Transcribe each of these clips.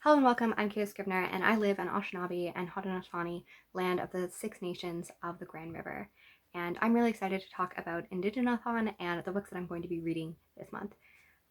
Hello and welcome, I'm Kate Scribner, and I live on Anishinaabe and Haudenosaunee, land of the Six Nations of the Grand River. And I'm really excited to talk about Indigenathon and the books that I'm going to be reading this month.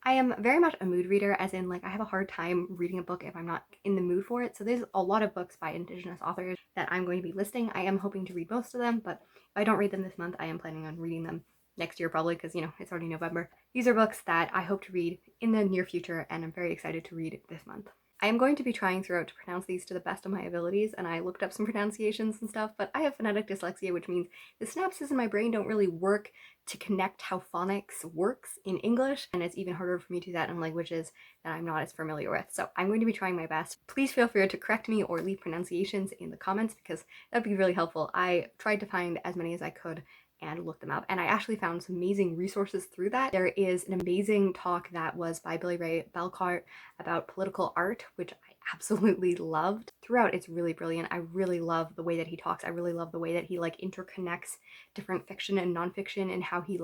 I am very much a mood reader, as in, I have a hard time reading a book if I'm not in the mood for it. So there's a lot of books by Indigenous authors that I'm going to be listing. I am hoping to read most of them, but if I don't read them this month, I am planning on reading them next year probably because, it's already November. These are books that I hope to read in the near future, and I'm very excited to read this month. I am going to be trying throughout to pronounce these to the best of my abilities, and I looked up some pronunciations and stuff, but I have phonetic dyslexia, which means the synapses in my brain don't really work to connect how phonics works in English, and it's even harder for me to do that in languages that I'm not as familiar with. So I'm going to be trying my best. Please feel free to correct me or leave pronunciations in the comments because that would be really helpful. I tried to find as many as I could and look them up, and I actually found some amazing resources through that. There is an amazing talk that was by Billy Ray Belcart about political art, which I absolutely loved. Throughout, it's really brilliant. I really love the way that he talks. I really love the way that he interconnects different fiction and nonfiction, and how he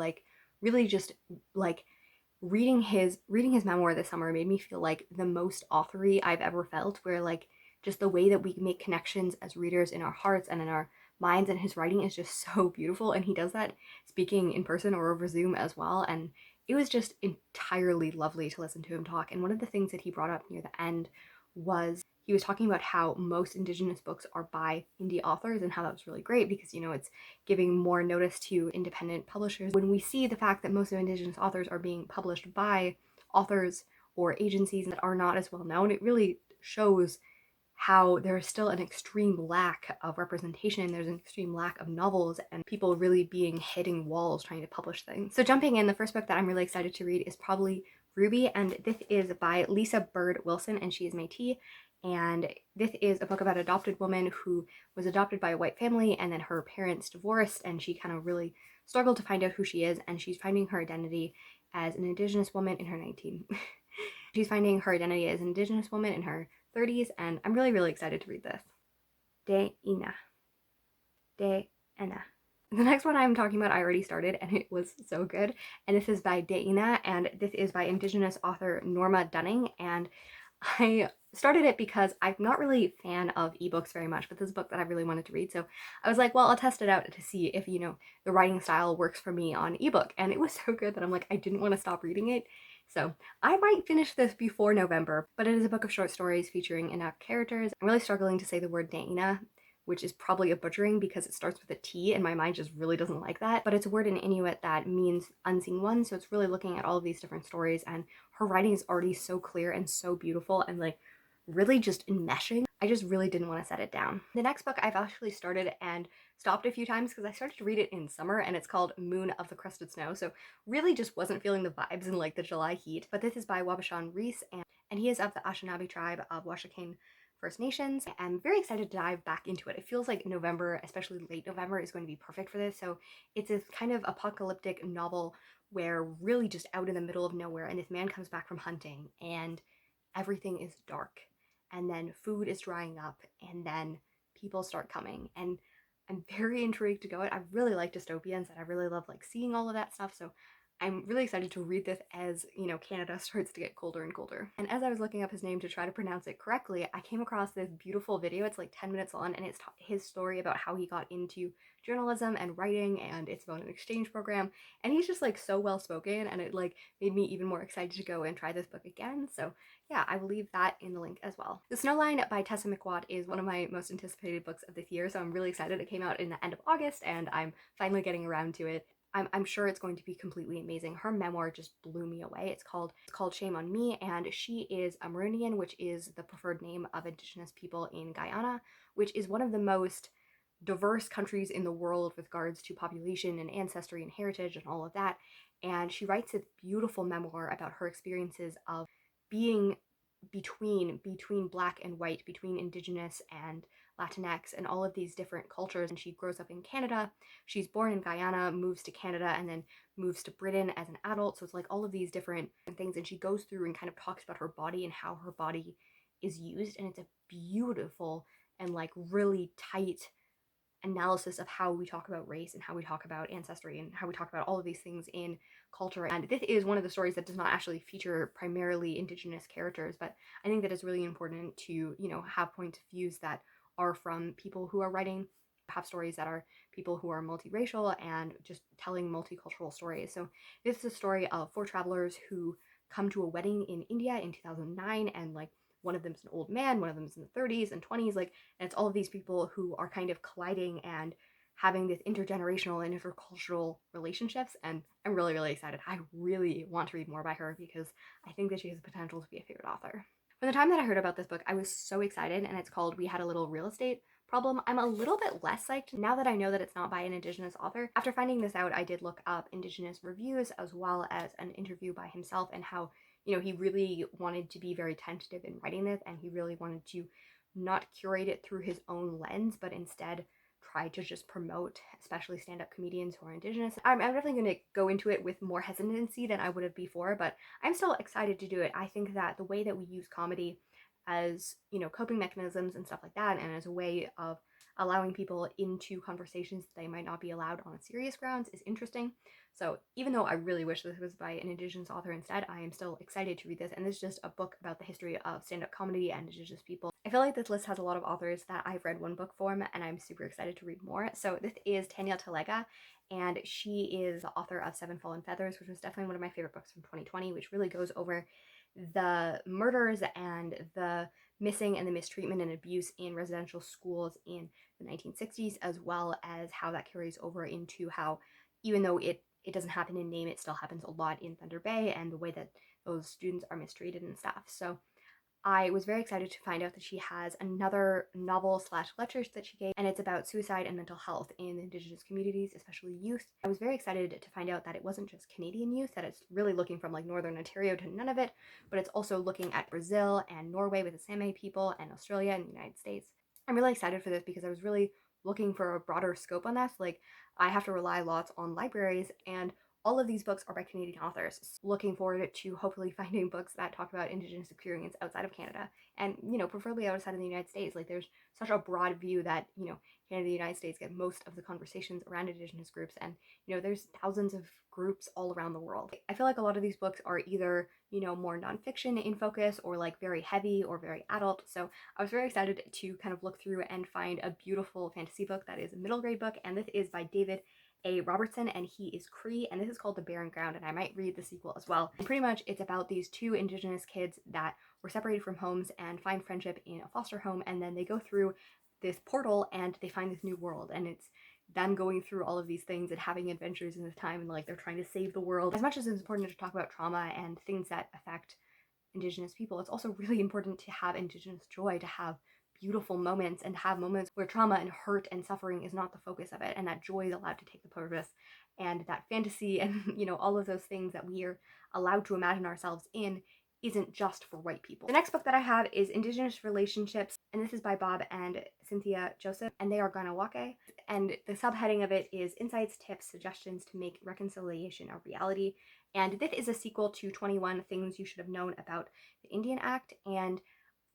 really just reading his memoir this summer made me feel like the most authory I've ever felt, where just the way that we make connections as readers in our hearts and in our minds, and his writing is just so beautiful, and he does that speaking in person or over Zoom as well, and it was just entirely lovely to listen to him talk. And one of the things that he brought up near the end was he was talking about how most Indigenous books are by indie authors, and how that was really great because, it's giving more notice to independent publishers. When we see the fact that most of Indigenous authors are being published by authors or agencies that are not as well known, it really shows how there's still an extreme lack of representation. There's an extreme lack of novels and people really being hitting walls trying to publish things. So jumping in, the first book that I'm really excited to read is probably Ruby, and this is by Lisa Bird Wilson, and she is Métis. And this is a book about an adopted woman who was adopted by a white family, and then her parents divorced, and she kind of really struggled to find out who she is, and she's finding her identity as an Indigenous woman in her 19. She's finding her identity as an Indigenous woman in her 30s, and I'm really, really excited to read this. Deina. Deina. The next one I'm talking about I already started, and it was so good, and this is by Deina, and this is by Indigenous author Norma Dunning, and I started it because I'm not really a fan of ebooks very much, but this is a book that I really wanted to read, so I was like, well, I'll test it out to see if, the writing style works for me on ebook, and it was so good that I'm like, I didn't want to stop reading it. So I might finish this before November, but it is a book of short stories featuring enough characters. I'm really struggling to say the word Deina, which is probably a butchering because it starts with a T and my mind just really doesn't like that. But it's a word in Inuit that means unseen one, so it's really looking at all of these different stories, and her writing is already so clear and so beautiful and really just enmeshing. I just really didn't want to set it down. The next book I've actually started and stopped a few times because I started to read it in summer, and it's called Moon of the Crested Snow, so really just wasn't feeling the vibes in the July heat. But this is by Waubgeshig Rice, and he is of the Anishinaabe tribe of Waubgeshig First Nations. I'm very excited to dive back into it. It feels like November, especially late November, is going to be perfect for this. So it's this kind of apocalyptic novel where really just out in the middle of nowhere, and this man comes back from hunting and everything is dark, and then food is drying up, and then people start coming, and I'm very intrigued to go it. I really like dystopians, and I really love seeing all of that stuff, so I'm really excited to read this as, Canada starts to get colder and colder. And as I was looking up his name to try to pronounce it correctly, I came across this beautiful video. It's 10 minutes long, and it's his story about how he got into journalism and writing, and it's about an exchange program, and he's just so well spoken, and it made me even more excited to go and try this book again. So yeah, I will leave that in the link as well. The Snow Line by Tessa McWatt is one of my most anticipated books of this year, so I'm really excited. It came out in the end of August, and I'm finally getting around to it. I'm sure it's going to be completely amazing. Her memoir just blew me away. It's called Shame on Me, and she is a Maroonian, which is the preferred name of Indigenous people in Guyana, which is one of the most diverse countries in the world with regards to population and ancestry and heritage and all of that. And she writes a beautiful memoir about her experiences of being between black and white, between Indigenous and Latinx and all of these different cultures. And she grows up in Canada. She's born in Guyana, moves to Canada, and then moves to Britain as an adult. So it's all of these different things. And she goes through and kind of talks about her body and how her body is used. And it's a beautiful and really tight analysis of how we talk about race and how we talk about ancestry and how we talk about all of these things in culture. And this is one of the stories that does not actually feature primarily Indigenous characters, but I think that it's really important to, you know, have points of views that are from people who are writing, have stories that are people who are multiracial and just telling multicultural stories. So this is a story of four travelers who come to a wedding in India in 2009, and like one of them's an old man, one of them's in the 30s and 20s, like, and it's all of these people who are kind of colliding and having this intergenerational and intercultural relationships. And I'm really, really excited. I really want to read more by her because I think that she has the potential to be a favorite author. From the time that I heard about this book, I was so excited, and it's called We Had a Little Real Estate Problem. I'm a little bit less psyched now that I know that it's not by an Indigenous author. After finding this out, I did look up Indigenous reviews as well as an interview by himself, and how, you know, he really wanted to be very tentative in writing this, and he really wanted to not curate it through his own lens, but instead try to just promote especially stand-up comedians who are Indigenous. I'm definitely going to go into it with more hesitancy than I would have before, but I'm still excited to do it. I think that the way that we use comedy as, you know, coping mechanisms and stuff like that, and as a way of allowing people into conversations that they might not be allowed on serious grounds, is interesting. So even though I really wish this was by an Indigenous author instead, I am still excited to read this, and this is just a book about the history of stand-up comedy and Indigenous people. I feel like this list has a lot of authors that I've read one book from, and I'm super excited to read more. So this is Tanya Talega, and she is the author of Seven Fallen Feathers, which was definitely one of my favorite books from 2020, which really goes over the murders and the missing and the mistreatment and abuse in residential schools in the 1960s, as well as how that carries over into how, even though it doesn't happen in name, it still happens a lot in Thunder Bay, and the way that those students are mistreated and stuff. So I was very excited to find out that she has another novel slash lectures that she gave, and it's about suicide and mental health in Indigenous communities, especially youth. I was very excited to find out that it wasn't just Canadian youth, that it's really looking from like Northern Ontario to none of it, but it's also looking at Brazil and Norway with the Sami people, and Australia and the United States. I'm really excited for this because I was really looking for a broader scope on this. Like, I have to rely lots on libraries, and all of these books are by Canadian authors. Looking forward to hopefully finding books that talk about Indigenous experience outside of Canada, and, you know, preferably outside of the United States. Like, there's such a broad view that, you know, Canada and the United States get most of the conversations around Indigenous groups, and, you know, there's thousands of groups all around the world. I feel like a lot of these books are either, you know, more nonfiction in focus, or like very heavy or very adult. So I was very excited to kind of look through and find a beautiful fantasy book that is a middle grade book, and this is by David A. Robertson, and he is Cree, and this is called The Barren Ground, and I might read the sequel as well. And pretty much it's about these two Indigenous kids that were separated from homes and find friendship in a foster home, and then they go through this portal and they find this new world, and it's them going through all of these things and having adventures in this time, and like they're trying to save the world. As much as it's important to talk about trauma and things that affect Indigenous people, it's also really important to have Indigenous joy, to have beautiful moments, and have moments where trauma and hurt and suffering is not the focus of it, and that joy is allowed to take the purpose, and that fantasy and, you know, all of those things that we are allowed to imagine ourselves in isn't just for white people. The next book that I have is Indigenous Relationships, and this is by Bob and Cynthia Joseph, and they are Ganawake, and the subheading of it is Insights, Tips, Suggestions to Make Reconciliation a Reality. And this is a sequel to 21 Things You Should Have Known About the Indian Act, and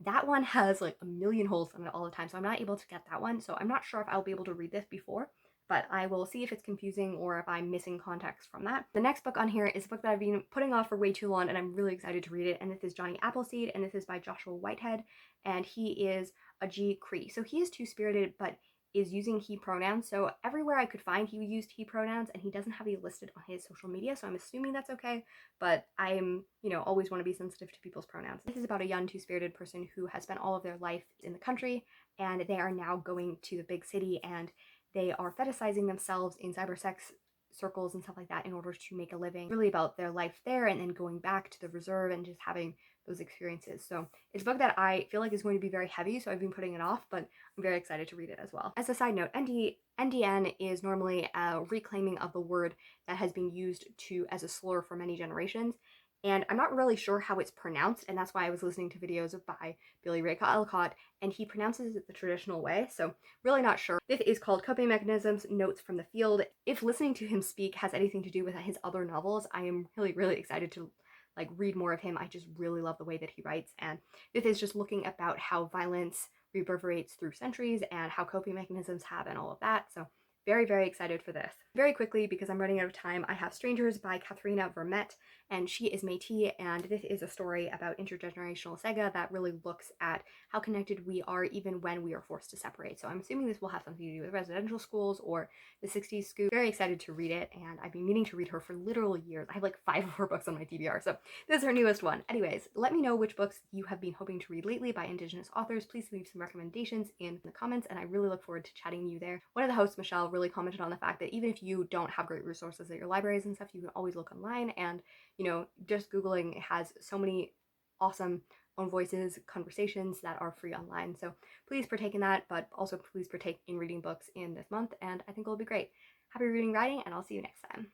that one has like a million holes in it all the time, so I'm not able to get that one. So I'm not sure if I'll be able to read this before, but I will see if it's confusing or if I'm missing context from that. The next book on here is a book that I've been putting off for way too long, and I'm really excited to read it, and this is Johnny Appleseed, and this is by Joshua Whitehead, and he is a G Cree. So he is two-spirited, but is using he pronouns. So everywhere I could find, he used he pronouns, and he doesn't have it listed on his social media, so I'm assuming that's okay, but I'm, you know, always want to be sensitive to people's pronouns. This is about a young two-spirited person who has spent all of their life in the country, and they are now going to the big city, and they are fetishizing themselves in cybersex circles and stuff like that in order to make a living. Really about their life there, and then going back to the reserve and just having those experiences. So it's a book that I feel like is going to be very heavy, so I've been putting it off, but I'm very excited to read it as well. As a side note, NDN is normally a reclaiming of the word that has been used as a slur for many generations, and I'm not really sure how it's pronounced, and that's why I was listening to videos by Billy Ray Alcott, and he pronounces it the traditional way, so really not sure. This is called Coping Mechanisms, Notes from the Field. If listening to him speak has anything to do with his other novels, I am really, really excited to like read more of him. I just really love the way that he writes, and this is just looking about how violence reverberates through centuries and how coping mechanisms have and all of that. So very, very excited for this. Very quickly, because I'm running out of time, I have Strangers by Katharina Vermette, and she is Métis, and this is a story about intergenerational Sega that really looks at how connected we are even when we are forced to separate. So I'm assuming this will have something to do with residential schools or the 60s scoop. Very excited to read it, and I've been meaning to read her for literal years. I have like 5 of her books on my TBR, so this is her newest one. Anyways, let me know which books you have been hoping to read lately by Indigenous authors. Please leave some recommendations in the comments, and I really look forward to chatting with you there. One of the hosts, Michelle, really commented on the fact that even if you don't have great resources at your libraries and stuff, you can always look online, and you know, just Googling has so many awesome own voices conversations that are free online. So please partake in that, but also please partake in reading books in this month, and I think it'll be great. Happy reading, writing, and I'll see you next time.